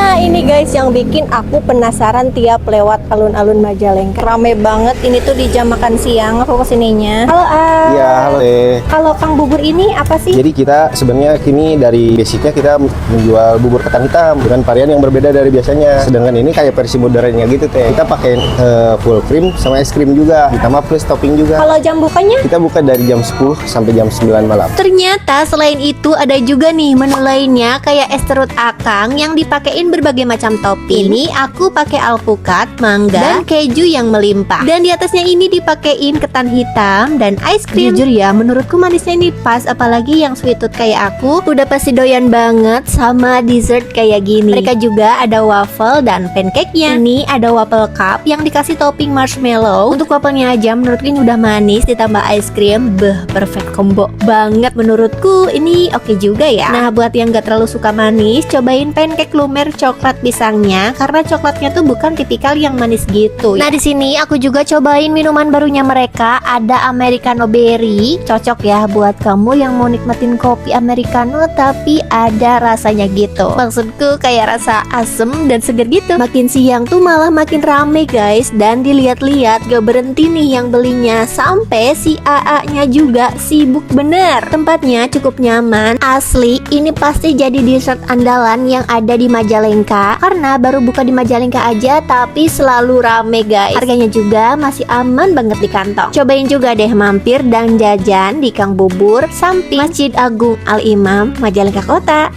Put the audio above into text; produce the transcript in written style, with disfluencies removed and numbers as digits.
Nah ini guys yang bikin aku penasaran tiap lewat alun-alun Majalengka. Rame banget ini tuh di jam makan siang aku kesininya. Halo Iya, halo Teh. Kalau Kang Bubur ini apa sih? Jadi kita sebenarnya kini dari basicnya kita menjual bubur ketan hitam dengan varian yang berbeda dari biasanya. Sedangkan ini kayak versi modernnya gitu Teh. Kita pakai full cream sama es krim juga, ditambah plus topping juga. Kalau jam bukanya? Kita buka dari jam 10 sampai jam 9 malam. Ternyata selain itu ada juga nih menu lainnya kayak es serut akang yang dipakein berbagai macam topping. Ini aku pakai alpukat, mangga, dan keju yang melimpah. Dan di atasnya ini dipakein ketan hitam dan ice cream. Jujur ya, menurutku manisnya ini pas, apalagi yang sweet tooth kayak aku udah pasti doyan banget sama dessert kayak gini. Mereka juga ada waffle dan pancake-nya. Ini ada waffle cup yang dikasih topping marshmallow. Untuk waffle-nya aja menurutku ini udah manis ditambah ice cream. Perfect combo banget menurutku. Ini oke juga ya. Nah, buat yang gak terlalu suka manis, cobain pancake lumer coklat pisangnya karena coklatnya tuh bukan tipikal yang manis gitu. Nah, di sini aku juga cobain minuman barunya mereka, ada americano berry. Cocok ya buat kamu yang mau nikmatin kopi americano tapi ada rasanya gitu. Maksudku kayak rasa asem dan seger gitu. Makin siang tuh malah makin rame guys, dan dilihat-lihat gak berhenti nih yang belinya, sampai si AA-nya juga sibuk bener. Tempatnya cukup nyaman, asli ini pasti jadi dessert andalan yang ada di Majalengka karena baru buka di Majalengka aja tapi selalu rame guys. Harganya juga masih aman banget di kantong. Cobain juga deh mampir dan jajan di Kang Bubur samping Masjid Agung Al Imam Majalengka Kota.